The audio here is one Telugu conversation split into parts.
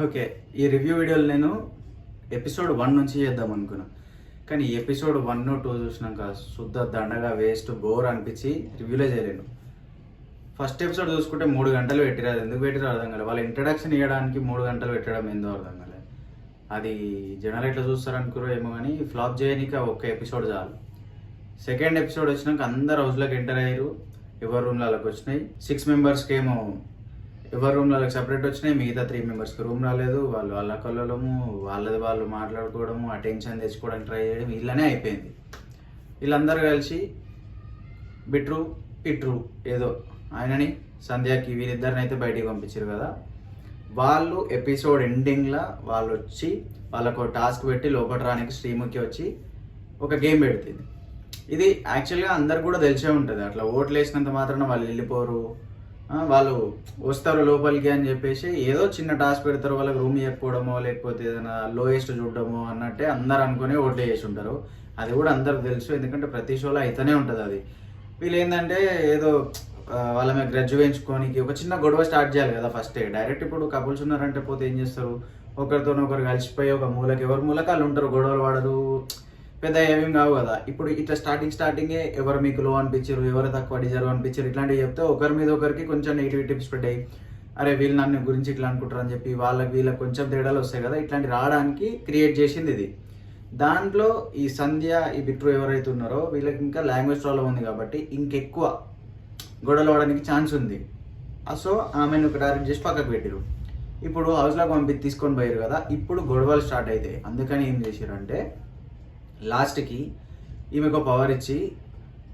ఓకే. ఈ రివ్యూ వీడియోలు నేను ఎపిసోడ్ 1 నుంచి చేద్దాం అనుకున్నా. కానీ ఎపిసోడ్ 1, 2 చూసినాక శుద్ధ దండగా వేస్ట్ బోర్ అనిపించి రివ్యూలే చేయలేను. ఫస్ట్ ఎపిసోడ్ చూసుకుంటే 3 గంటలు పెట్టిరాదు. ఎందుకు పెట్టిరో అర్థం కాలేదు. వాళ్ళ ఇంట్రడక్షన్ ఇవ్వడానికి 3 గంటలు పెట్టడం ఏందో అర్థం కాలేదు. అది జనాలు ఎట్లా చూస్తారనుకురో ఏమో కానీ ఫ్లాప్ చేయడానికి ఒక్క ఎపిసోడ్ చాలు. సెకండ్ ఎపిసోడ్ వచ్చినాక అందరు హౌస్లోకి ఎంటర్ అయ్యారు. ఎవరి రూమ్లలోకి వచ్చినాయి. 6 మెంబర్స్కి ఏమో ఎవరి రూమ్లలోకి సపరేట్ వచ్చినాయి. మిగతా 3 మెంబర్స్కి రూమ్ రాలేదు. వాళ్ళు వాళ్ళ కళ్ళము వాళ్ళది వాళ్ళు మాట్లాడుకోవడము, అటెన్షన్ తెచ్చుకోవడానికి ట్రై చేయడం ఇలానే అయిపోయింది. వీళ్ళందరూ కలిసి బిట్రు ఇట్రు ఏదో ఆయనని సంధ్యాకి వీళ్ళిద్దరిని అయితే బయటికి పంపించారు కదా. వాళ్ళు ఎపిసోడ్ ఎండింగ్లో వాళ్ళు వచ్చి వాళ్ళకు టాస్క్ పెట్టి లోపల రానికి శ్రీముఖి వచ్చి ఒక గేమ్ పెడుతుంది. ఇది యాక్చువల్గా అందరు కూడా తెలిసే ఉంటుంది. అట్లా ఓట్లు వేసినంత మాత్రాన వాళ్ళు వెళ్ళిపోరు, వాళ్ళు వస్తారు లోపలికి అని చెప్పేసి ఏదో చిన్న టాస్క్ పెడతారు. వాళ్ళకి రూమ్ ఇవ్వకపోవడమో లేకపోతే ఏదైనా లోయెస్ట్ చూడడమో అన్నట్టే అందరు అనుకుని ఓట్లు వేసి ఉంటారు. అది కూడా అందరికి తెలుసు, ఎందుకంటే ప్రతి షోలో అయితేనే ఉంటుంది. అది వీళ్ళు ఏంటంటే ఏదో వాళ్ళ మీద గ్రడ్జ్ వేయించుకోనికి ఒక చిన్న గొడవ స్టార్ట్ చేయాలి కదా ఫస్ట్. డైరెక్ట్ ఇప్పుడు కపుల్స్ ఉన్నారంటే పోతే ఏం చేస్తారు, ఒకరితోనొకరు కలిసిపోయి ఒక మూలకి ఎవరి మూలకి వాళ్ళు ఉంటారు, గొడవలు వాడరు, పెద్ద ఏమేం కావు కదా. ఇప్పుడు ఇట్లా స్టార్టింగే ఎవరు మీకు లో అనిపించారు, ఎవరు తక్కువ డిజర్వ్ అనిపించారు ఇట్లాంటివి చెప్తే ఒకరి మీద ఒకరికి కొంచెం నెగిటివిటీ స్ప్రెడ్ అయ్యి అరే వీళ్ళు నన్ను గురించి ఇట్లా అనుకుంటారు అని చెప్పి వీళ్ళకి కొంచెం తేడాలు వస్తాయి కదా. ఇట్లాంటి రావడానికి క్రియేట్ చేసింది ఇది. దాంట్లో ఈ సంధ్య ఈ బిట్రు ఎవరైతే ఉన్నారో వీళ్ళకి ఇంకా లాంగ్వేజ్ ప్రాబ్లం ఉంది కాబట్టి ఇంకెక్కువ గొడవలు అవడానికి ఛాన్స్ ఉంది. సో ఆమెను ఒక టార్గెట్ చేసి పక్కకు పెట్టారు. ఇప్పుడు హౌస్లోకి తీసుకొని పోయారు కదా, ఇప్పుడు గొడవలు స్టార్ట్ అవుతాయి. అందుకని ఏం చేశారంటే లాస్ట్కి ఈమెకు పవర్ ఇచ్చి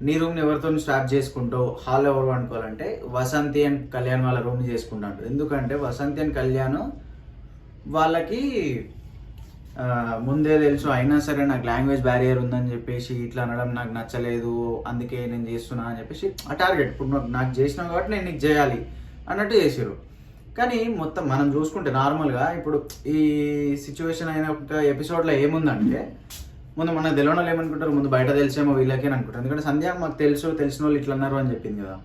నీ రూమ్ని ఎవరితో స్వాప్ చేసుకుంటావు, హాల్ ఎవరు అనుకోవాలంటే వసంతి అండ్ కళ్యాణ్ వాళ్ళ రూమ్ని చేసుకుంటారు. ఎందుకంటే వసంతి అండ్ కళ్యాణ్ వాళ్ళకి ముందే తెలుసు, అయినా సరే నాకు లాంగ్వేజ్ బ్యారియర్ ఉందని చెప్పేసి ఇట్లా అనడం నాకు నచ్చలేదు, అందుకే నేను చేస్తున్నా అని చెప్పేసి ఆ టార్గెట్ ఇప్పుడు నాకు చేసినావు కాబట్టి నేను నీకు చేయాలి అన్నట్టు చేసారు. కానీ మొత్తం మనం చూసుకుంటే నార్మల్గా ఇప్పుడు ఈ సిచ్యువేషన్ అయిన ఒక ఎపిసోడ్లో ఏముందంటే ముందు మనకు తెలియని వాళ్ళు ఏమనుకుంటారు, ముందు బయట తెలిసేమో వీళ్ళకి అని అనుకుంటారు. ఎందుకంటే సంధ్య మాకు తెలిసిన వాళ్ళు ఇట్లా అన్నారు అని చెప్పింది కదా.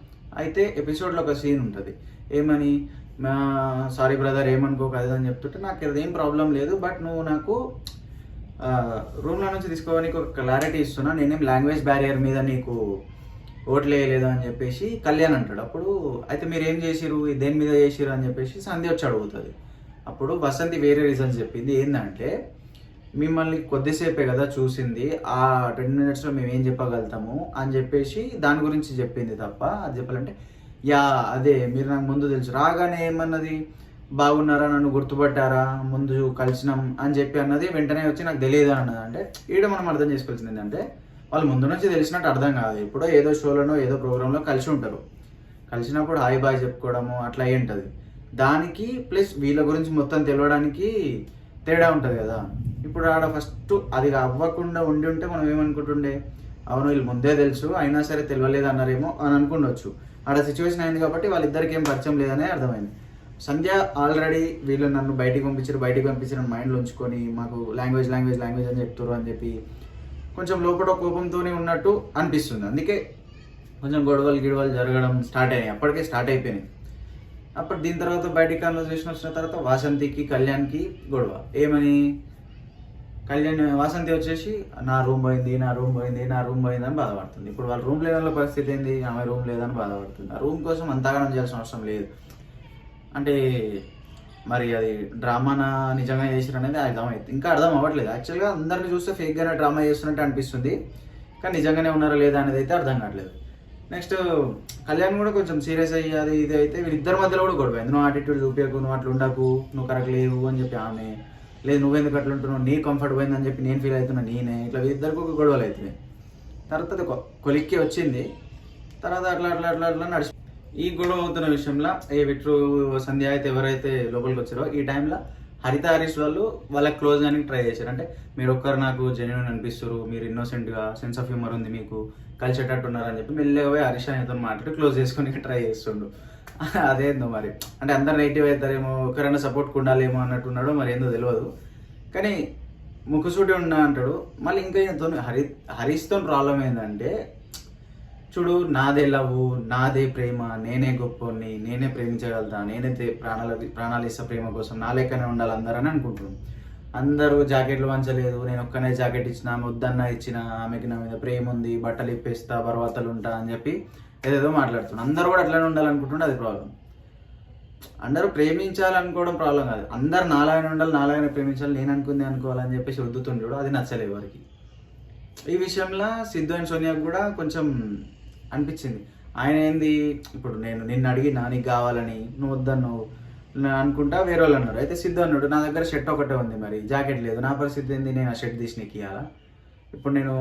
అయితే ఎపిసోడ్లో ఒక సీన్ ఉంటుంది, ఏమని సారీ బ్రదర్ ఏమనుకోక అది అని చెప్తుంటే నాకు అదేం ప్రాబ్లం లేదు, బట్ నువ్వు నాకు రూమ్లో నుంచి తీసుకోవడానికి ఒక క్లారిటీ ఇస్తున్నా, నేనేం లాంగ్వేజ్ బ్యారియర్ మీద నీకు ఓట్లు వేయలేదు అని చెప్పేసి కళ్యాణ్ అంటాడు. అప్పుడు అయితే మీరు ఏం చేసిరు, దేని మీద చేసిరు అని చెప్పేసి సంధ్య వచ్చి అడుగుతుంది. అప్పుడు వసంతి వేరే రీజన్స్ చెప్పింది. ఏంటంటే మిమ్మల్ని కొద్దిసేపే కదా చూసింది, ఆ 10 minutesలో మేము ఏం చెప్పగలుగుతాము అని చెప్పేసి దాని గురించి చెప్పింది తప్ప అది చెప్పాలంటే అదే మీరు నాకు ముందు తెలుసు, రాగానే ఏమన్నది బాగున్నారా, నన్ను గుర్తుపట్టారా, ముందు కలిసినాం అని చెప్పి అన్నది, వెంటనే వచ్చి నాకు తెలియదు అని అన్నది. అంటే ఈడ మనం అర్థం చేసుకోవాల్సింది ఏంటంటే వాళ్ళు ముందు నుంచి తెలిసినట్టు అర్థం కాదు. ఇప్పుడు ఏదో షోలోనో ఏదో ప్రోగ్రాంలో కలిసి ఉంటారు, కలిసినప్పుడు హాయ్ బాయ్ చెప్పుకోవడము అట్లా అయి ఉంటుంది. దానికి ప్లస్ వీళ్ళ గురించి మొత్తం తెలియడానికి తేడా ఉంటుంది కదా. ఇప్పుడు ఆడ ఫస్ట్ అది అవ్వకుండా ఉండి ఉంటే మనం ఏమనుకుంటుండే, అవును వీళ్ళు ముందే తెలుసు అయినా సరే తెలియలేదు అన్నారేమో అని అనుకుండొచ్చు. ఆడ సిచ్యువేషన్ అయింది కాబట్టి వాళ్ళిద్దరికి ఏం పరిచయం లేదనే అర్థమైంది. సంధ్య ఆల్రెడీ వీళ్ళు నన్ను బయటికి పంపించారు మైండ్లో ఉంచుకొని మాకు లాంగ్వేజ్ అని చెప్తారు అని చెప్పి కొంచెం లోపల కోపంతోనే ఉన్నట్టు అనిపిస్తుంది. అందుకే కొంచెం గిడవలు జరగడం స్టార్ట్ అయినాయి, అప్పటికే స్టార్ట్ అయిపోయినాయి. అప్పుడు దీని తర్వాత బయటికి కాన్వర్సేషన్ వచ్చిన తర్వాత వాసంతికి కళ్యాణ్కి గొడవ. ఏమని వాసంతి వచ్చేసి నా రూమ్ పోయింది అని బాధపడుతుంది. ఇప్పుడు వాళ్ళ రూమ్ లేని పరిస్థితి ఏంది, ఆమె రూమ్ లేదని బాధపడుతుంది. ఆ రూమ్ కోసం అంతగానం చేయాల్సిన అవసరం లేదు. అంటే మరి అది డ్రామానా నిజంగా చేసిరు అనేది ఇంకా అర్థం అవ్వట్లేదు. యాక్చువల్గా అందరిని చూస్తే ఫేక్గానే డ్రామా చేస్తున్నట్టు అనిపిస్తుంది, కానీ నిజంగానే ఉన్నారా లేదా అనేది అయితే అర్థం కావట్లేదు. నెక్స్ట్ కళ్యాణ్ కూడా కొంచెం సీరియస్ అయ్యి అది ఇది అయితే వీళ్ళిద్దరి మధ్యలో కూడా గొడవ. నువ్వు యాటిట్యూడ్ చూపించకు, నువ్వు అట్లా ఉండకు, నువ్వు కరెక్ట్ లేవు అని చెప్పి ఆమె, లేదు నువ్వెందుకు అట్లా ఉంటున్నావు, నీ కంఫర్ట్ పోయిందని చెప్పి నేను ఫీల్ అవుతున్నా నేనే, ఇట్లా వీళ్ళిద్దరికి ఒక గొడవలు అవుతున్నాయి. తర్వాత కొలిక్కి వచ్చింది, తర్వాత అట్లా నడిచి ఈ గొడవ అవుతున్న విషయంలో ఏ విట్రు సంధ్య అయితే ఎవరైతే లోపలికి వచ్చారో ఈ టైంలో హరిత హరీష్ వాళ్ళకి క్లోజ్ కానీ ట్రై చేశారు. అంటే మీరు ఒక్కరు నాకు జెన్యున్ అనిపిస్తారు, మీరు ఇన్నోసెంట్గా సెన్స్ ఆఫ్ హ్యూమర్ ఉంది, మీకు కలిసేటట్టు ఉన్నారని చెప్పి మెల్లగా పోయి హరీష్ అనేతో మాట్లాడి క్లోజ్ చేసుకొని ట్రై చేస్తుండు. అదేందో మరి, అంటే అందరు నెగిటివ్ అవుతారేమో, ఒకరైనా సపోర్ట్కి ఉండాలేమో అన్నట్టు ఉన్నాడు, మరి ఏందో తెలియదు. కానీ ముక్కుసూటి ఉన్నా అంటాడు. మళ్ళీ ఇంకా హరీష్తో ప్రాబ్లం ఏంటంటే చూడు నాదే లవ్, నాదే ప్రేమ, నేనే గొప్పని, నేనే ప్రేమించగలుగుతా, నేనే ప్రాణాలు ఇస్తా ప్రేమ కోసం, నా లెక్కనే ఉండాలి అందరూ అని అనుకుంటున్నాను. అందరూ జాకెట్లు వంచలేదు, నేను ఒక్కనే జాకెట్ ఇచ్చిన, ఆమె వద్దన్న ఇచ్చిన, ఆమెకి నా మీద ప్రేమ ఉంది, బట్టలు ఇప్పేస్తా, బర్వాతలు ఉంటా అని చెప్పి ఏదేదో మాట్లాడుతున్నాను. అందరూ కూడా అట్లనే ఉండాలనుకుంటుంటే అది ప్రాబ్లం. అందరూ ప్రేమించాలనుకోవడం ప్రాబ్లం కాదు, అందరు నాలాగానే ఉండాలి, నాలాగానే ప్రేమించాలి, నేను అనుకుంది అనుకోవాలని చెప్పేసి వద్దుతుండడు, అది నచ్చలేదు ఎవరికి. ఈ విషయంలో సిద్ధు అండ్ సోనియాకు కూడా కొంచెం అనిపించింది. ఆయన ఏంది ఇప్పుడు నేను నిన్ను అడిగినా నీకు కావాలని, నువ్వు వద్దన్నావు అనుకుంటా వేరే వాళ్ళు అన్నారు. అయితే సిద్ధు అన్నాడు నా దగ్గర షర్ట్ ఒకటే ఉంది, మరి జాకెట్ లేదు, నా పరిస్థితి ఏంది, నేను ఆ షర్ట్ తీసి నీకు ఇవ్వాలా? ఇప్పుడు నేను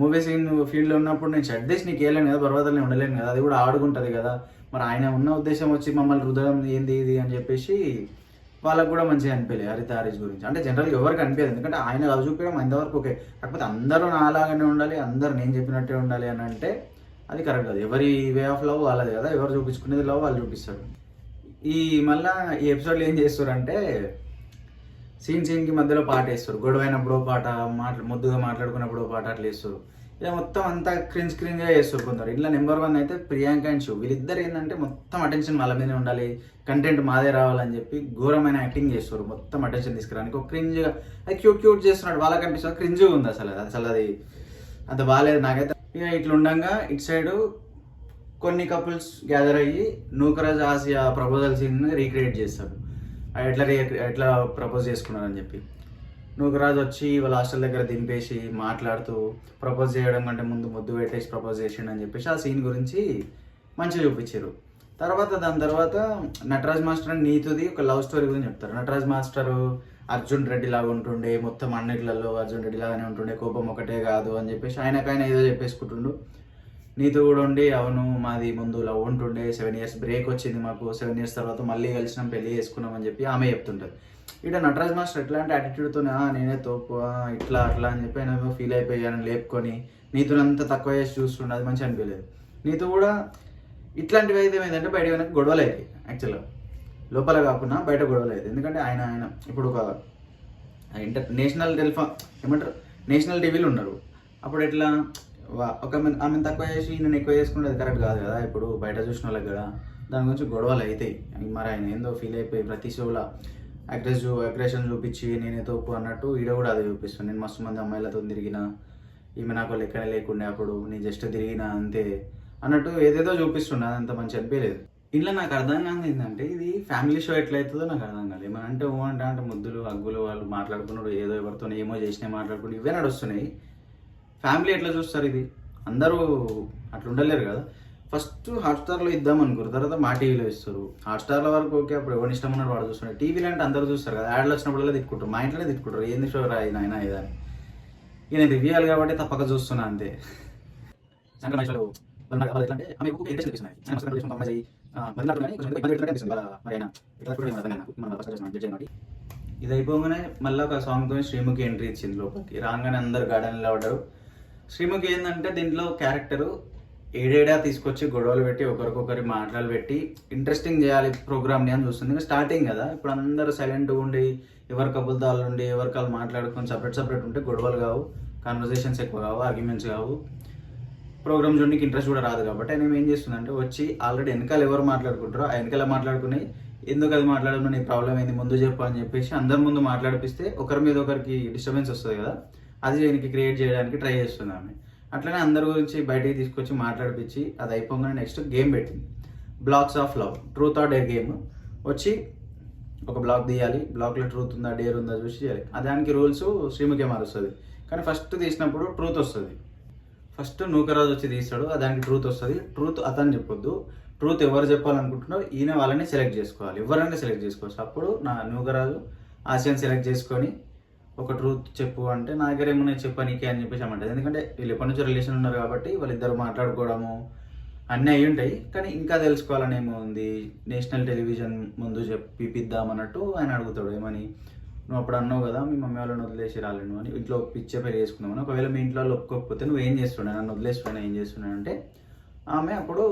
మూవీ సీన్ ఫీల్డ్లో ఉన్నప్పుడు నేను షర్ట్ తీసి నీకు వేయలేను కదా, పర్వతాలనే ఉండలేను కదా, అది కూడా ఆడుకుంటుంది కదా. మరి ఆయన ఉన్న ఉద్దేశం వచ్చి మమ్మల్ని హృదయం ఏంది ఇది అని చెప్పేసి వాళ్ళకు కూడా మంచిగా అనిపించలేదు హరిత హారీస్ గురించి. అంటే జనరల్గా ఎవరికి అనిపించదు, ఎందుకంటే ఆయన అవి చూపించడం ఇంతవరకు ఓకే. కాకపోతే అందరూ నాలాగానే ఉండాలి, అందరూ నేను చెప్పినట్టే ఉండాలి అని అంటే అది కరెక్ట్ కాదు. ఎవరి వే ఆఫ్ లవ్ వాళ్ళది కదా, ఎవరు చూపించుకునేది లవ్ వాళ్ళు చూపిస్తారు. మళ్ళీ ఈ ఎపిసోడ్లో ఏం చేస్తారంటే సీన్కి మధ్యలో పాట వేస్తారు, గొడవైనప్పుడు పాట, ముద్దుగా మాట్లాడుకున్నప్పుడు పాట అట్లా వేస్తారు. ఇలా మొత్తం అంతా క్రింజ్గా చేస్తారు కొందరు. ఇట్లా నెంబర్ 1 అయితే ప్రియాంక అండ్ శివ్, వీళ్ళిద్దరు ఏంటంటే మొత్తం అటెన్షన్ వాళ్ళ మీదే ఉండాలి, కంటెంట్ మాదే రావాలని చెప్పి ఘోరమైన యాక్టింగ్ చేస్తారు, మొత్తం అటెన్షన్ తీసుకురానికి. ఒక క్రింజ్గా అది క్యూట్ చేస్తున్నాడు, వాళ్ళకి అనిపిస్తుంది క్రింజ్గా ఉంది. అసలు అది అంత బాగాలేదు నాకైతే. ఇక ఇట్లా ఉండగా ఇటు సైడు కొన్ని కపుల్స్ గ్యాదర్ అయ్యి Nookaraj Asiya proposal scene recreate చేస్తారు, ఎట్లా ప్రపోజ్ చేసుకున్నారని చెప్పి. నూకరాజ్ వచ్చి వాళ్ళ హాస్టల్ దగ్గర దింపేసి మాట్లాడుతూ ప్రపోజ్ చేయడం కంటే ముందు ముద్దు పెట్టేసి ప్రపోజ్ చేసిండని చెప్పేసి ఆ సీన్ గురించి మంచిగా చూపించారు. దాని తర్వాత నటరాజ్ మాస్టర్ అని నీతుది ఒక లవ్ స్టోరీ గురించి చెప్తారు. నటరాజ్ మాస్టర్ అర్జున్ రెడ్డి లాగా ఉంటుండే, మొత్తం అన్నిట్లలో అర్జున్ రెడ్డి లాగానే ఉంటుండే, కోపం ఒకటే కాదు అని చెప్పేసి ఆయనకైనా ఏదో చెప్పేసుకుంటుండు. నీతో కూడా ఉండి అవును మాది ముందు లవ్ ఉంటుండే, 7 years బ్రేక్ వచ్చింది మాకు, 7 years తర్వాత మళ్ళీ కలిసినాం, పెళ్లి చేసుకున్నాం అని చెప్పి ఆమె చెప్తుంటారు. ఇక్కడ నటరాజ్ మాస్టర్ ఎట్లాంటి యాటిట్యూడ్తో నేనే తోపు ఇట్లా అట్లా అని చెప్పి ఆయన ఫీల్ అయిపోయాను లేపుకొని నీతో అంతా తక్కువ చేసి చూస్తుండే, అది మంచిగా అనిపించలేదు. నీతో కూడా ఇట్లాంటివి అయితే ఏమైందంటే బయట వెనక గొడవలు అవుతాయి, యాక్చువల్గా లోపల కాకుండా బయట గొడవలు అవుతాయి. ఎందుకంటే ఆయన ఇప్పుడు ఒక నేషనల్ టీవీలు ఉన్నారు, అప్పుడు ఎట్లా ఆమె తక్కువ చేసి నేను ఎక్కువ చేసుకుంటే అది కరెక్ట్ కాదు కదా, ఇప్పుడు బయట చూసిన వాళ్ళకి కదా, దాని గురించి గొడవలు అవుతాయి. మరి ఆయన ఏందో ఫీల్ అయిపోయి ప్రతి షోలో అగ్రెషన్ చూపించి నేనే తోపు అన్నట్టు ఈడ కూడా అదే చూపిస్తాను. నేను మస్తు మంది అమ్మాయిలతో తిరిగిన, ఈమె నాకు లెక్కనే లేకుండే, అప్పుడు నేను జస్ట్ తిరిగిన అంతే అన్నట్టు ఏదేదో చూపిస్తుండే, అదంత మంచి అనిపించలేదు. ఇలా నాకు అర్థం కాదు ఏంటంటే ఇది ఫ్యామిలీ షో ఎట్లయితుందో నాకు అర్థం కాదు. ఏమనంటే అంటే ముద్దులు హగ్గులు వాళ్ళు మాట్లాడుకున్నాడు, ఏదో ఎవరితో ఏమో చేసినాయి మాట్లాడుకుంటూ ఇవే నడుస్తున్నాయి. ఫ్యామిలీ ఎట్లా చూస్తారు? ఇది అందరూ అట్లా ఉండలేరు కదా. ఫస్ట్ హాట్స్టార్లో ఇద్దాం అనుకోరు, తర్వాత మా టీవీలో ఇస్తారు. హాట్స్టార్ల వరకు ఓకే, అప్పుడు ఎవరి ఇష్టం ఉన్నాడు వాడు చూస్తున్నాడు. టీవీలో అంటే అందరూ చూస్తారు కదా, యాడ్లు వచ్చినప్పుడల్లా తిట్టుకుంటారు, మా ఇంట్లోనే తిట్టుకుంటారు, ఏంది షో రా ఆయన ఇదని. ఇక నేను రివ్యూ అవ్వాలి కాబట్టి తప్పక చూస్తున్నా అంతే. ఇది అయిపోగానే మళ్ళీ ఒక సాంగ్తో శ్రీముఖి ఎంట్రీ ఇచ్చింది లోపలికి. రాగానే అందరు గార్డెన్లో పడ్డారు. శ్రీముఖి ఏంటంటే దీంట్లో క్యారెక్టరు ఏడేడా తీసుకొచ్చి గొడవలు పెట్టి ఒకరికొకరి మాటలు పెట్టి ఇంట్రెస్టింగ్ చేయాలి ప్రోగ్రామ్ని అని చూస్తుంది. ఇంకా స్టార్టింగ్ కదా, ఇప్పుడు అందరూ సైలెంట్గా ఉండి ఎవరి కబుల్తో వాళ్ళు ఉండి ఎవరికి వాళ్ళు మాట్లాడుకొని సపరేట్ ఉంటే గొడవలు కావు, కాన్వర్సేషన్స్ ఎక్కువ కావు, ఆర్గ్యుమెంట్స్ కావు, ప్రోగ్రామ్ చూడడానికి ఇంట్రెస్ట్ కూడా రాదు. కాబట్టి ఆయన ఏం చేస్తుందంటే వచ్చి ఆల్రెడీ వెనకాల ఎవరు మాట్లాడుకుంటారో ఆ వెనకాల మాట్లాడుకుని ఎందుకు అది మాట్లాడడం, నీ ప్రాబ్లం ఏంది ముందు చెప్పు అని చెప్పేసి అందరి ముందు మాట్లాడిపిస్తే ఒకరి మీద ఒకరికి డిస్టర్బెన్స్ వస్తుంది కదా, అది దీనికి క్రియేట్ చేయడానికి ట్రై చేస్తుంది ఆమె. అట్లనే అందరి గురించి బయటికి తీసుకొచ్చి మాట్లాడిపించి అది అయిపోగానే నెక్స్ట్ గేమ్ పెట్టింది, blocks of love, truth or dare game. వచ్చి ఒక బ్లాక్ తీయాలి, బ్లాక్లో ట్రూత్ ఉందా డేర్ ఉందా చూసి చేయాలి. దానికి రూల్స్ శ్రీముఖి మారుస్తుంది. కానీ ఫస్ట్ తీసినప్పుడు ట్రూత్ వస్తుంది, ఫస్ట్ నూకరాజు వచ్చి తీస్తాడు, దానికి ట్రూత్ వస్తుంది. ట్రూత్ అతను చెప్పొద్దు, ట్రూత్ ఎవరు చెప్పాలనుకుంటున్నారో ఈయన వాళ్ళని సెలెక్ట్ చేసుకోవాలి, ఎవరైనా సెలెక్ట్ చేసుకోవచ్చు. అప్పుడు నా నూకరాజు ఆసియాని సెలెక్ట్ చేసుకొని ఒక ట్రూత్ చెప్పు అంటే నా దగ్గర ఏమున్నాయి చెప్పనీకే అని చెప్పేసి అమ్మంటుంది. ఎందుకంటే వీళ్ళు ఎప్పటి నుంచో రిలేషన్ ఉన్నారు కాబట్టి వాళ్ళిద్దరు మాట్లాడుకోవడము అన్నీ అయి ఉంటాయి. కానీ ఇంకా తెలుసుకోవాలని ఏమో ఉంది, నేషనల్ టెలివిజన్ ముందు చెప్పిద్దామన్నట్టు ఆయన అడుగుతాడు. ఏమని, నువ్వు అప్పుడు అన్నావు కదా మీ మమ్మీ వాళ్ళని వదిలేసి రాలేను అని, ఇంట్లో పిచ్చే పెళ్లి చేసుకుందామని. ఒకవేళ మీ ఇంట్లో ఒప్పుకోకపోతే నువ్వు ఏం చేస్తున్నావు, నన్ను వదిలేసిపోయినా ఏం చేస్తున్నావు అంటే ఆమె అప్పుడు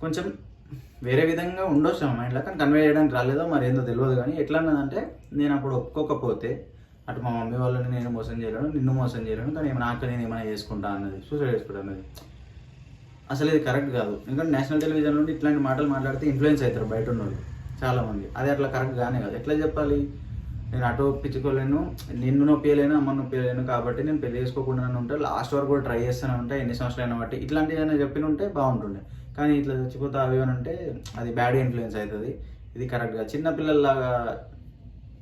కొంచెం వేరే విధంగా ఉండొచ్చు మా మైండ్లో, కానీ కన్వే చేయడానికి రాలేదో మరి ఏందో తెలియదు. కానీ ఎట్లా అన్నదంటే నేను అప్పుడు ఒప్పుకోకపోతే అటు మా మమ్మీ వాళ్ళని నేను మోసం చేయలేను, నిన్ను మోసం చేయలేను, కానీ నాకు నేను ఏమైనా చేసుకుంటా అన్నది, సూసైడ్ చేసుకుంటా అన్నది. అసలు ఇది కరెక్ట్ కాదు. ఎందుకంటే నేషనల్ టెలివిజన్ నుండి ఇట్లాంటి మాటలు మాట్లాడితే ఇన్ఫ్లుయెన్స్ అవుతారు బయట ఉన్నోళ్ళు చాలామంది. అది అట్లా కరెక్ట్ కానే కాదు. ఎట్లా చెప్పాలి, నేను అటు ఒప్పించుకోలేను, నిన్ను నొప్పియలేను, అమ్మను నొప్పియలేను, కాబట్టి నేను పెళ్లి చేసుకోకుండా ఉంటే లాస్ట్ వరకు కూడా ట్రై చేస్తూనే ఉంటా, ఎన్ని సంవత్సరాలు బట్టి ఇట్లాంటివి ఏమైనా చెప్పిన ఉంటే బాగుంటుండే. కానీ ఇట్లా చచ్చిపోతా అవి అని అంటే అది బ్యాడ్ ఇన్ఫ్లుయెన్స్ అవుతుంది. ఇది కరెక్ట్గా చిన్నపిల్లల్లాగా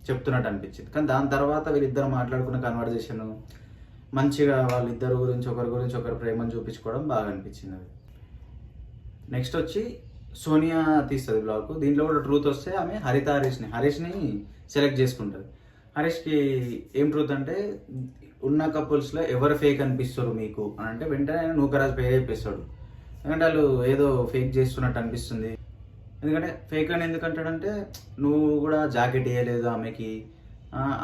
చెప్తున్నట్టు అనిపించింది. కానీ దాని తర్వాత వీళ్ళిద్దరు మాట్లాడుకున్న కన్వర్జేషన్ మంచిగా వాళ్ళిద్దరు గురించి ఒకరి ప్రేమను చూపించుకోవడం బాగా అనిపించింది. అది నెక్స్ట్ వచ్చి సోనియా తీస్తుంది బ్లాగ్. దీంట్లో కూడా ట్రూత్ వస్తే ఆమె హరీష్ని సెలెక్ట్ చేసుకుంటుంది. హరీష్కి ఏం ట్రూత్ అంటే, ఉన్న కపుల్స్లో ఎవరు ఫేక్ అనిపిస్తారు మీకు అని అంటే వెంటనే నూకరాజు పేరు చెప్పేస్తాడు. ఎందుకంటే వాళ్ళు ఏదో ఫేక్ చేస్తున్నట్టు అనిపిస్తుంది. ఎందుకంటే ఫేక్ అని ఎందుకంటాడంటే, నువ్వు కూడా జాకెట్ వేయలేదు ఆమెకి,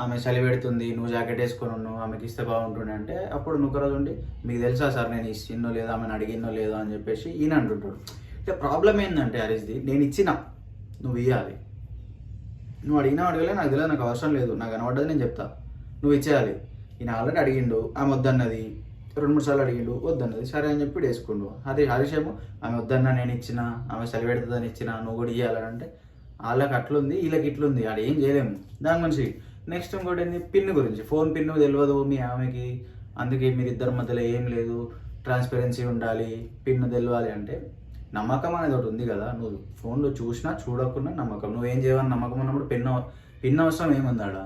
ఆమె చలి పెడుతుంది, నువ్వు జాకెట్ వేసుకొని ఉన్నావు, ఆమెకి ఇస్తే బాగుంటుండే అంటే అప్పుడు నూకరాజు ఉండి, మీకు తెలుసా సార్ నేను ఇచ్చిన్నో లేదో, ఆమెను అడిగిన్నో లేదో అని చెప్పేసి ఈయన అంటుంటాడు. అంటే ప్రాబ్లం ఏంటంటే హరీష్ది, నేను ఇచ్చిన నువ్వు ఇవ్వాలి, నువ్వు అడిగినా అడగలే నాకు తెలియదు, నాకు అవసరం లేదు, నాకు కనబడ్డది నేను చెప్తా, నువ్వు ఇచ్చేయాలి. ఈయన ఆల్రెడీ అడిగిండు, ఆమె వద్దన్నది, 2-3 సార్లు అడిగిండు, వద్దన్నది, సరే అని చెప్పి వేసుకుండు. అది హరీష్ ఏమో ఆమె వద్దన్నా నేను ఇచ్చిన, ఆమె చలి పెడుతుందని ఇచ్చిన, నువ్వు కూడా ఇవ్వాలని అంటే వాళ్ళకి అట్లుంది వీళ్ళకి ఇట్లుంది, అది ఏం చేయలేము దాని మనిషి. నెక్స్ట్ ఇంకోటి ఏంది, పిన్ గురించి, ఫోన్ పిన్ తెలియదు మీ ఆమెకి, అందుకే మీరిద్దరి మధ్యలో ఏం లేదు, ట్రాన్స్పరెన్సీ ఉండాలి, పిన్ తెలియాలి అంటే నమ్మకం అనేది ఒకటి ఉంది కదా. నువ్వు ఫోన్లో చూసినా చూడకుండా నమ్మకం, నువ్వేం చేయవని నమ్మకం ఉన్నప్పుడు పిన్ అవసరం ఏముంది ఆడ.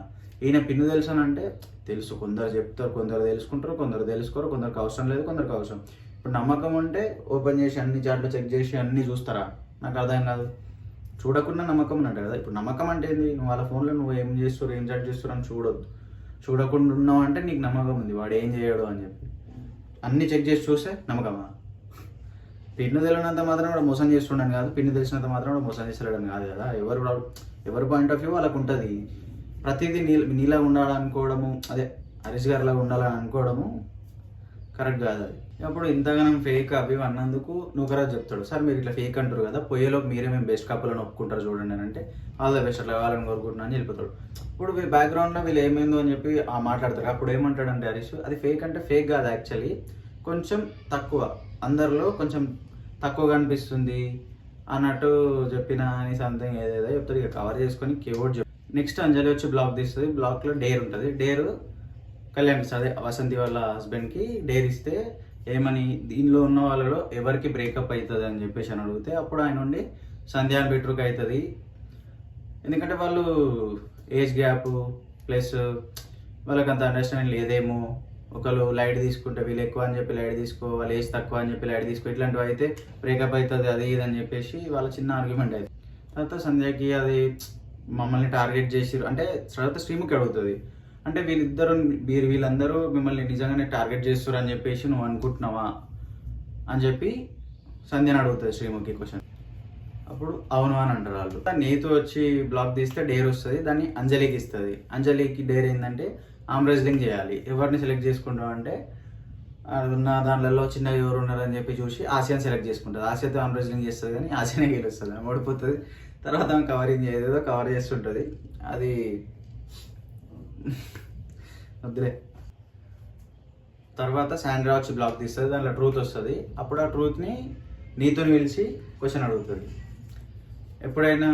ఈయన పిన్ను తెలుసు అని అంటే తెలుసు, కొందరు చెప్తారు, కొందరు తెలుసుకుంటారు, కొందరు తెలుసుకోరు, కొందరికి అవసరం లేదు, కొందరికి అవసరం. ఇప్పుడు నమ్మకం ఉంటే ఓపెన్ చేసి అన్ని చాట్లు చెక్ చేసి అన్నీ చూస్తారా, నాకు అర్థం కాదు. చూడకుండా నమ్మకం ఉన్నట్టు కదా. ఇప్పుడు నమ్మకం అంటే ఏంది, నువ్వు వాళ్ళ ఫోన్లో నువ్వు ఏం చేస్తారు, ఏం చాట్ చేస్తారు అని చూడొద్దు. చూడకుండా ఉన్నావు అంటే నీకు నమ్మకం ఉంది వాడు ఏం చేయడు అని చెప్పి. అన్నీ చెక్ చేసి చూస్తే నమ్మకమా? పిన్ను తెలియనంత మాత్రం కూడా మోసం చేస్తుండని కాదు, పిన్ను తెలిసినంత మాత్రం కూడా మోసం చేస్తాడని కాదు కదా. ఎవరి పాయింట్ ఆఫ్ వ్యూ వాళ్ళకు ఉంటుంది. ప్రతిదీ నీలా ఉండాలనుకోవడము, అదే హరీష్ గారిలాగా ఉండాలని అనుకోవడము కరెక్ట్ కాదు. అది అప్పుడు ఇంతగానం ఫేక్ అవి అన్నందుకు నూకరాజు చెప్తాడు, సార్ మీరు ఇట్లా ఫేక్ అంటారు కదా, పోయేలోపు మీరే మేము బెస్ట్ కప్పులను ఒప్పుకుంటారు చూడండి అని అంటే, ఆల్ ద బెస్ట్ అట్లా కావాలని కోరుకుంటున్నా అని వెళ్ళిపోతాడు. ఇప్పుడు బ్యాక్గ్రౌండ్లో వీళ్ళు ఏమైందో అని చెప్పి మాట్లాడతారు. అప్పుడు ఏమంటాడంటే హరీష్, అది ఫేక్ అంటే ఫేక్ కాదు, యాక్చువల్లీ కొంచెం తక్కువ, అందరిలో కొంచెం తక్కువగా అనిపిస్తుంది అన్నట్టు చెప్పిన అని సంథింగ్ ఏదేదో చెప్తాడు. ఇక కవర్ చేసుకొని కీబోర్డ్ చెప్తాడు. నెక్స్ట్ అంజలి వచ్చి బ్లాక్ తీస్తుంది. బ్లాక్లో డేర్ ఉంటుంది. డేర్ కళ్యాణ్ ఇస్తుంది, వసంతి వాళ్ళ హస్బెండ్కి డేర్ ఇస్తే ఏమని, దీనిలో ఉన్న వాళ్ళలో ఎవరికి బ్రేకప్ అవుతుంది అని చెప్పేసి అని అడిగితే అప్పుడు ఆయన ఉండి సంధ్యాన్ బెట్రుక్ అవుతుంది. ఎందుకంటే వాళ్ళు ఏజ్ గ్యాప్ ప్లస్ వాళ్ళకి అంత అండర్స్టాండింగ్ లేదేమో, ఒకళ్ళు లైట్ తీసుకుంటే వీళ్ళు ఎక్కువ అని చెప్పి లైట్ తీసుకో, వాళ్ళు ఏజ్ తక్కువ అని చెప్పి లైట్ తీసుకో, ఇట్లాంటివి అయితే బ్రేకప్ అవుతుంది అది ఇది అని చెప్పేసి వాళ్ళ చిన్న ఆర్గ్యుమెంట్ అవుతుంది. తర్వాత సంధ్యకి అది మమ్మల్ని టార్గెట్ చేసిరు అంటే తర్వాత శ్రీముఖి అడుగుతుంది, అంటే వీళ్ళందరూ మిమ్మల్ని నిజంగానే టార్గెట్ చేస్తారు అని చెప్పేసి నువ్వు అనుకుంటున్నావా అని చెప్పి సంధ్యని అడుగుతుంది శ్రీముఖి క్వశ్చన్. అప్పుడు అవును అని అంటారు వాళ్ళు. నీతో వచ్చి బ్లాక్ తీస్తే డేర్ వస్తుంది, దాన్ని అంజలికి ఇస్తుంది. అంజలికి డేర్ ఏంటంటే ఆర్మ్ రెస్లింగ్ చేయాలి. ఎవరిని సెలెక్ట్ చేసుకుంటాం అంటే ఉన్న దాంట్లో చిన్నగా ఎవరు ఉన్నారని చెప్పి చూసి ఆసియాని సెలెక్ట్ చేసుకుంటుంది. ఆసియాతో ఆర్మ్ రెస్లింగ్ చేస్తుంది కానీ ఆసియానే గెలుస్తుంది, ఓడిపోతుంది. తర్వాత ఆమె కవరింగ్ ఏదేదో కవర్ చేస్తుంటుంది. అది వద్దులే. తర్వాత శాండ్రా వచ్చి బ్లాక్ తీస్తుంది, దాంట్లో ట్రూత్ వస్తుంది. అప్పుడు ఆ ట్రూత్ని నీతో పిలిచి క్వశ్చన్ అడుగుతుంది, ఎప్పుడైనా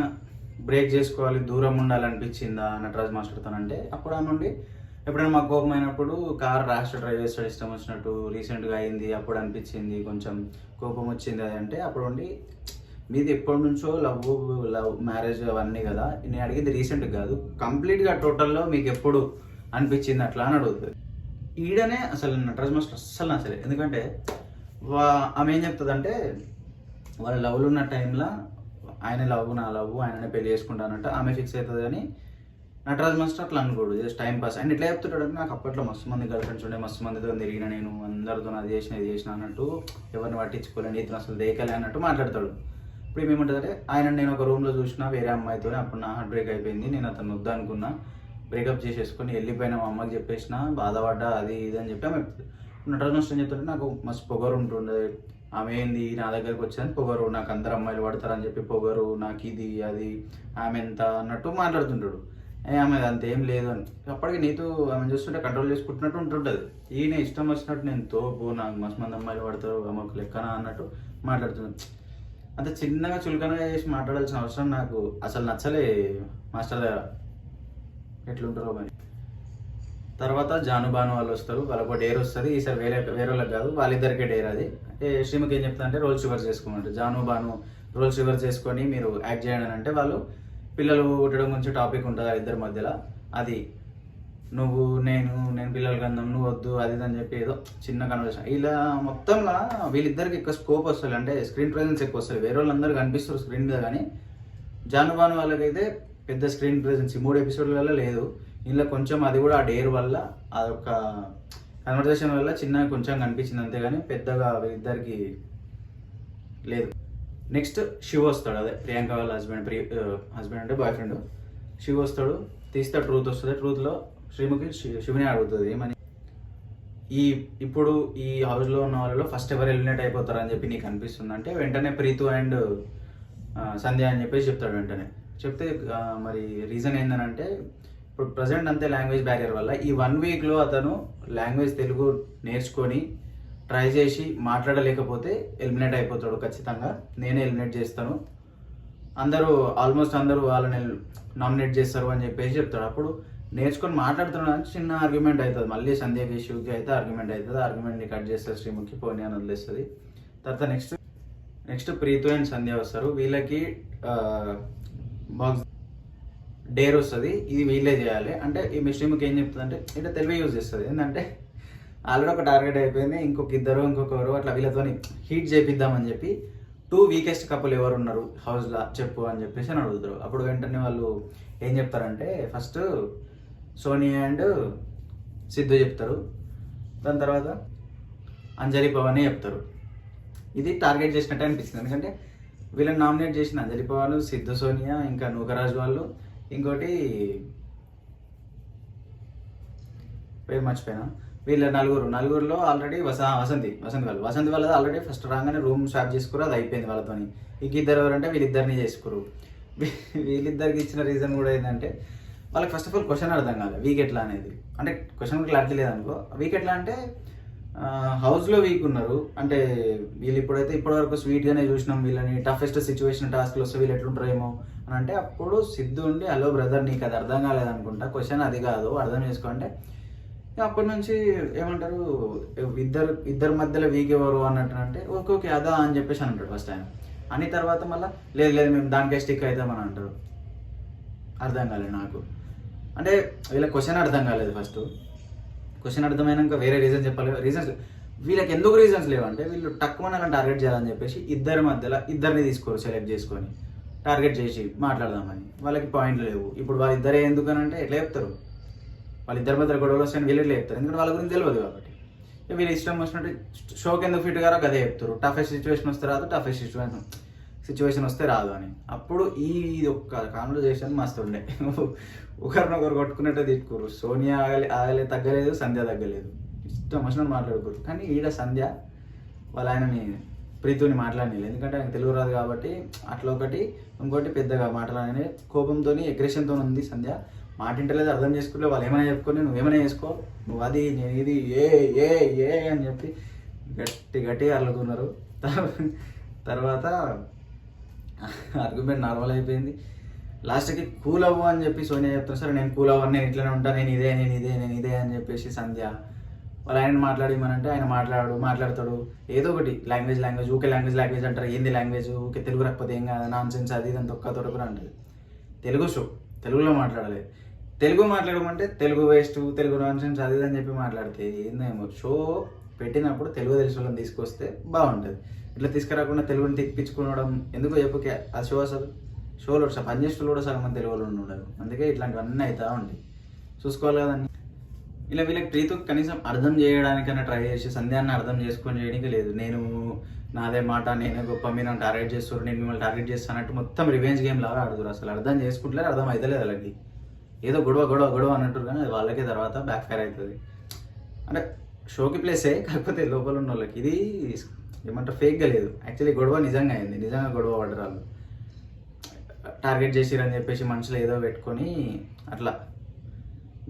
బ్రేక్ చేసుకోవాలి దూరం ఉండాలనిపించిందా నటరాజ్ మాస్టర్తో అంటే అప్పుడు ఆమె నుండి ఎప్పుడైనా మాకు కోపం అయినప్పుడు కార్ ర్యాష్ డ్రైవ్ చేస్తాడు ఇష్టం వచ్చినట్టు, రీసెంట్గా అయింది అప్పుడు అనిపించింది కొంచెం కోపం వచ్చింది అది అంటే అప్పుడు ఉండి మీది ఎప్పటి నుంచో లవ్ మ్యారేజ్ అవన్నీ కదా, నేను అడిగింది రీసెంట్ కాదు కంప్లీట్గా టోటల్లో మీకు ఎప్పుడు అనిపించింది అట్లా అని అడుగుతుంది. ఈడనే అసలు నటరాజ్ మాస్టర్ అస్సలు నచ్చలే. ఎందుకంటే ఆమె ఏం చెప్తుంది అంటే వాళ్ళ లవ్లు ఉన్న టైంలో ఆయన లవ్ నా లవ్ ఆయననే పెళ్లి చేసుకుంటానంటే ఆమె ఫిక్స్ అవుతుంది కానీ నటరాజ్ మాస్టర్ అట్లా అనుకోడు, జస్ట్ టైం పాస్. అండ్ ఇట్లా చెప్తుంటాడు, నాకు అప్పట్లో మస్తు మంది గర్ల్ ఫ్రెండ్స్ ఉండే, మస్తు మందితో తిరిగిన, నేను అందరితో అది చేసిన ఇది చేసిన అన్నట్టు, ఎవరిని పట్టించుకోలేండి, ఇతను అసలు దేకలే అన్నట్టు మాట్లాడతాడు. ఇప్పుడు ఏమేమంటుందంటే ఆయన నేను ఒక రూమ్లో చూసిన వేరే అమ్మాయితో, అప్పుడు నా హార్ట్ బ్రేక్ అయిపోయింది, నేను అతను వద్దా అనుకున్నా, బ్రేకప్ చేసేసుకొని వెళ్ళిపోయినా, మా అమ్మకి చెప్పేసిన, బాధపడ్డా అది ఇది అని చెప్పి ఆమె నటరాజ్ మాస్టర్ ఏం చెప్తుంటే నాకు మస్తు పొగరు ఉంటుండే, ఆమె ఏంది నా దగ్గరికి వచ్చేది పొగరు, నాకు అందరు అమ్మాయిలు పడతారని చెప్పి పొగరు, నాకు ఇది అది ఆమె ఎంత అన్నట్టు మాట్లాడుతుంటాడు. ఆమె అంత ఏం లేదు అని. అప్పటికి నీతో ఆమె చూస్తుంటే కంట్రోల్ చేసుకుంటున్నట్టు ఉంటుంటుంది. ఈయన ఇష్టం వచ్చినట్టు నేను తోపు, నాకు మస్తు మంది అమ్మాయిలు పడతారు ఆమెకు లెక్కన అన్నట్టు మాట్లాడుతున్నాను. అంత చిన్నగా చులకనగా చేసి మాట్లాడాల్సిన అవసరం నాకు అసలు నచ్చలే మాస్టర్ దగ్గర. ఎట్లుంటారో మరి. తర్వాత జాను బాను వాళ్ళు వస్తారు, వాళ్ళకు డేర్ వస్తుంది. ఈసారి వేరే వాళ్ళకి కాదు, వాళ్ళిద్దరికే డేర్. అది శ్రీముఖి ఏం చెప్తా అంటే రోల్స్ రివర్స్ చేసుకోమంటారు. జాను బాను రోల్స్ రివర్స్ చేసుకొని మీరు యాక్ట్ చేయండి అని అంటే వాళ్ళు పిల్లలు పుట్టడం గురించి టాపిక్ ఉంటుంది ఇద్దరి మధ్యలో. అది నువ్వు నేను పిల్లలకి అందం, నువ్వు వద్దు అది అని చెప్పి ఏదో చిన్న కన్వర్సేషన్. ఇలా మొత్తంలో వీళ్ళిద్దరికి ఎక్కువ స్కోప్ వస్తుంది, అంటే స్క్రీన్ ప్రెజెన్స్ ఎక్కువ వస్తుంది. వేరే వాళ్ళందరూ కనిపిస్తారు స్క్రీన్ మీద, కానీ జానుబాను వాళ్ళకైతే పెద్ద స్క్రీన్ ప్రెజెన్స్ 3 ఎపిసోడ్లలో లేదు. ఇందులో కొంచెం అది కూడా ఆ డేర్ వల్ల అదొక కన్వర్సేషన్ వల్ల చిన్నగా కొంచెం కనిపించింది అంతేగాని పెద్దగా వీళ్ళిద్దరికి లేదు. నెక్స్ట్ శివ వస్తాడు, అదే ప్రియాంక వాళ్ళ హస్బెండ్ అంటే బాయ్ ఫ్రెండ్. శివ వస్తాడు, తీస్తే ట్రూత్ వస్తుంది. ట్రూత్లో శ్రీముఖి శివుని అడుగుతుంది ఏమని, ఇప్పుడు ఈ హౌస్లో ఉన్న వాళ్ళలో ఫస్ట్ ఎవరు ఎలిమినేట్ అయిపోతారు అని చెప్పి నీకు అనిపిస్తుంది అంటే వెంటనే ప్రీతు అండ్ సంధ్య అని చెప్పేసి చెప్తాడు. వెంటనే చెప్తే మరి రీజన్ ఏంటంటే ఇప్పుడు ప్రజెంట్ అంతే లాంగ్వేజ్ బ్యారియర్ వల్ల ఈ 1 వీక్లో అతను లాంగ్వేజ్ తెలుగు నేర్చుకొని ట్రై చేసి మాట్లాడలేకపోతే ఎలిమినేట్ అయిపోతాడు ఖచ్చితంగా. నేనే ఎలిమినేట్ చేస్తాను, ఆల్మోస్ట్ అందరూ వాళ్ళని నామినేట్ చేస్తారు అని చెప్పేసి చెప్తాడు. అప్పుడు నేర్చుకొని మాట్లాడుతున్నాడు చిన్న ఆర్గ్యుమెంట్ అవుతుంది. మళ్ళీ సంధ్యకి శివుకి అయితే ఆర్గ్యుమెంట్ అవుతుంది. ఆర్గ్యుమెంట్ని కట్ చేస్తారు శ్రీముఖి, పోనీ అని వదిలేస్తుంది. తర్వాత నెక్స్ట్ ప్రీతు అండ్ సంధ్య వస్తారు. వీళ్ళకి బాక్స్ డేర్ వస్తుంది, ఇది వీళ్ళే చేయాలి అంటే ఈ శ్రీముఖి ఏం చెప్తుంది అంటే ఇట్లా తెలివి యూజ్ చేస్తుంది. ఏంటంటే ఆల్రెడీ ఒక టార్గెట్ అయిపోయింది, ఇంకొకరు అట్లా వీళ్ళతో హీట్ చేపిద్దామని చెప్పి 2 వీకెస్ట్ కపుల్ ఎవరు ఉన్నారు హౌస్లో చెప్పు అని చెప్పేసి అని అడుగుతారు. అప్పుడు వెంటనే వాళ్ళు ఏం చెప్తారంటే ఫస్ట్ సోనియా అండ్ సిద్ధు చెప్తారు, దాని తర్వాత అంజలి పవన్ చెప్తారు. ఇది టార్గెట్ చేసినట్టే అనిపిస్తుంది, ఎందుకంటే వీళ్ళని నామినేట్ చేసిన అంజలి పవన్, సిద్ధు, సోనియా, ఇంకా నూకరాజు వాళ్ళు, ఇంకోటి పేరు మర్చిపోయినా. వీళ్ళ నలుగురులో ఆల్రెడీ వసంతి వాళ్ళది ఆల్రెడీ ఫస్ట్ రాగానే రూమ్ స్వాప్ చేసుకురు, అది అయిపోయింది వాళ్ళతో. ఇంక ఇద్దరు ఎవరంటే వీళ్ళిద్దరిని చేసుకురు. వీళ్ళిద్దరికి ఇచ్చిన రీజన్ కూడా ఏంటంటే వాళ్ళకి ఫస్ట్ ఆఫ్ ఆల్ క్వశ్చన్ అర్థం కాదు వీక్ ఎట్లా అనేది. అంటే క్వశ్చన్ క్లారిటీ లేదనుకో, వీక్ ఎట్లా అంటే హౌస్లో వీక్ ఉన్నారు అంటే వీళ్ళు ఇప్పటివరకు స్వీట్గానే చూసినాం వీళ్ళని, టఫెస్ట్ సిచ్యువేషన్ టాస్క్లు వస్తే వీళ్ళు ఎట్లుంటారేమో అని అంటే అప్పుడు సిద్ధు ఉండి హలో బ్రదర్ నీకు అది అర్థం కాలేదనుకుంటా, క్వశ్చన్ అది కాదు అర్థం చేసుకోంటే అప్పటి నుంచి ఏమంటారు ఇద్దరు మధ్యలో వీక్ ఎవరు అన్నట్టు అంటే ఓకే అదా అని చెప్పేసి అంటాడు ఫస్ట్ ఆయన. అని తర్వాత మళ్ళీ లేదు మేము దానికే స్టిక్ అవుతామని అంటారు. అర్థం కాలేదు నాకు, అంటే వీళ్ళ క్వశ్చన్ అర్థం కాలేదు. ఫస్ట్ క్వశ్చన్ అర్థమైనాక వేరే రీజన్ చెప్పాలి. రీజన్స్ వీళ్ళకి ఎందుకు రీజన్స్ లేవంటే వీళ్ళు తక్కువ టార్గెట్ చేయాలని చెప్పేసి ఇద్దరి మధ్యలో ఇద్దరిని తీసుకోరు సెలెక్ట్ చేసుకొని టార్గెట్ చేసి మాట్లాడదామని. వాళ్ళకి పాయింట్లు లేవు. ఇప్పుడు వాళ్ళిద్దరే ఎందుకనంటే ఎట్లా చెప్తారు, వాళ్ళిద్దరి మధ్య గొడవలు వస్తాయని వీళ్ళు ఎట్లా చెప్తారు, ఎందుకంటే వాళ్ళ గురించి తెలియదు కాబట్టి. వీళ్ళు ఇష్టం వచ్చినట్టు షోకి ఎందుకు ఫిట్ గారో అదే చెప్తారు. టఫెస్ట్ సిచ్యువేషన్ వస్తే రాదు, టఫెస్ట్ సిచ్యువేషన్ వస్తే రాదు అని. అప్పుడు ఈ ఒక్క కాన్వర్జేషన్ మస్తు ఉండే. ఒకరినొకరు కొట్టుకున్నట్టే తీసుకోరు. సోనియా ఆగలే తగ్గలేదు, సంధ్య తగ్గలేదు, ఇష్టం వచ్చినట్టు మాట్లాడుకోరు. కానీ ఈడ సంధ్య వాళ్ళ ఆయనని ప్రీతుని మాట్లాడలేదు, ఎందుకంటే ఆయన తెలుగు రాదు కాబట్టి. అట్లా ఒకటి ఇంకోటి పెద్దగా మాట్లాడని కోపంతో అగ్రెషన్తో ఉంది సంధ్య. మాట ఇంటలేదు, అర్థం చేసుకుంటే వాళ్ళు ఏమైనా చెప్పుకొని నువ్వేమైనా చేసుకో, నువ్వు అది నేను ఇది ఏ అని చెప్పి గట్టిగా అల్లుకున్నారు. తర్వాత ఆర్గ్యుమెంట్ నార్మల్ అయిపోయింది. లాస్ట్కి కూల్ అవ్వు అని చెప్పి సోనియా చెప్తాను, సరే నేను కూల్ అవ్వను, నేను ఇట్లనే ఉంటాను, నేను ఇదే అని చెప్పేసి సంధ్య వాళ్ళ ఆయన మాట్లాడమనంటే ఆయన మాట్లాడతాడు ఏదో ఒకటి లాంగ్వేజ్ ఊకే లాంగ్వేజ్ అంటారు. ఏంది లాంగ్వేజ్, ఊకే తెలుగు రాకపోతే ఏం కాదు, నాన్ సెన్స్ అది ఇదని తొక్కతొడకరు అంటది. తెలుగు షో తెలుగులో మాట్లాడాలి. తెలుగు మాట్లాడమంటే Telugu waste, Telugu non sense అది అని చెప్పి మాట్లాడితే ఏందేమో. షో పెట్టినప్పుడు తెలుగు తెలిసిన వాళ్ళని తీసుకొస్తే బాగుంటుంది. ఇట్లా తీసుకురాకుండా తెలుగుని తిప్పించుకోవడం ఎందుకు చెప్పుకే. ఆ షోలో పనిచేసేటోళ్ళు కూడా సగం మంది తెలుగు వాళ్ళు ఉండరు. అందుకే ఇట్లాంటివన్నీ అవుతా ఉంటాయి, చూసుకోవాలి కదండి. ఇలా వీళ్ళకి ప్రీతు కనీసం అర్థం చేయడానికైనా ట్రై చేసి సంధ్యాన్ని అర్థం చేసుకొని చేయడానికి లేదు. నేను నాదే మాట, నేనే గొప్ప, మీరు టార్గెట్ చేస్తారు, నేను మిమ్మల్ని టార్గెట్ చేస్తానంటే మొత్తం రివెంజ్ గేమ్ లాగా ఆడుతున్నారు. అసలు అర్థం చేసుకుంటలేదు, అర్థం అవుతలేదు వాళ్ళకి. ఏదో గొడవ అన్నట్టు, కానీ అది వాళ్ళకే తర్వాత బ్యాక్ ఫైర్ అవుతుంది. అంటే షోకి ప్లేసే, కాకపోతే లోపల ఉన్న వాళ్ళకి ఇది ఏమంటారు ఫేక్గా లేదు. యాక్చువల్లీ గొడవ నిజంగా అయింది, నిజంగా గొడవ పడ్డారు వాళ్ళు. టార్గెట్ చేసిరని చెప్పేసి మనసులో ఏదో పెట్టుకొని అట్లా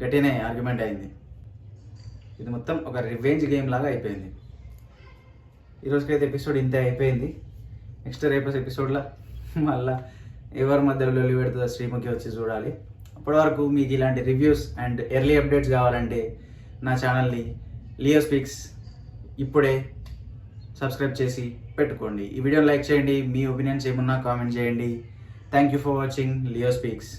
గట్టినే ఆర్గ్యుమెంట్ అయింది. ఇది మొత్తం ఒక రివెంజ్ గేమ్ లాగా అయిపోయింది. ఈరోజుకైతే ఎపిసోడ్ ఇంతే అయిపోయింది. నెక్స్ట్ రేపు ఎపిసోడ్లో మళ్ళీ ఎవరి మధ్యలో లొల్లి పెడుతుందో శ్రీముఖి వచ్చి చూడాలి. అప్పటి వరకు మీకు ఇలాంటి రివ్యూస్ అండ్ ఎర్లీ అప్డేట్స్ కావాలంటే నా ఛానల్ని లియో స్పీక్స్ ఇప్పుడే సబ్స్క్రైబ్ చేసి పెట్టుకోండి. ఈ వీడియోని లైక్ చేయండి, మీ ఒపీనియన్స్ ఏమున్నా కామెంట్ చేయండి. Thank you for watching Leo speaks.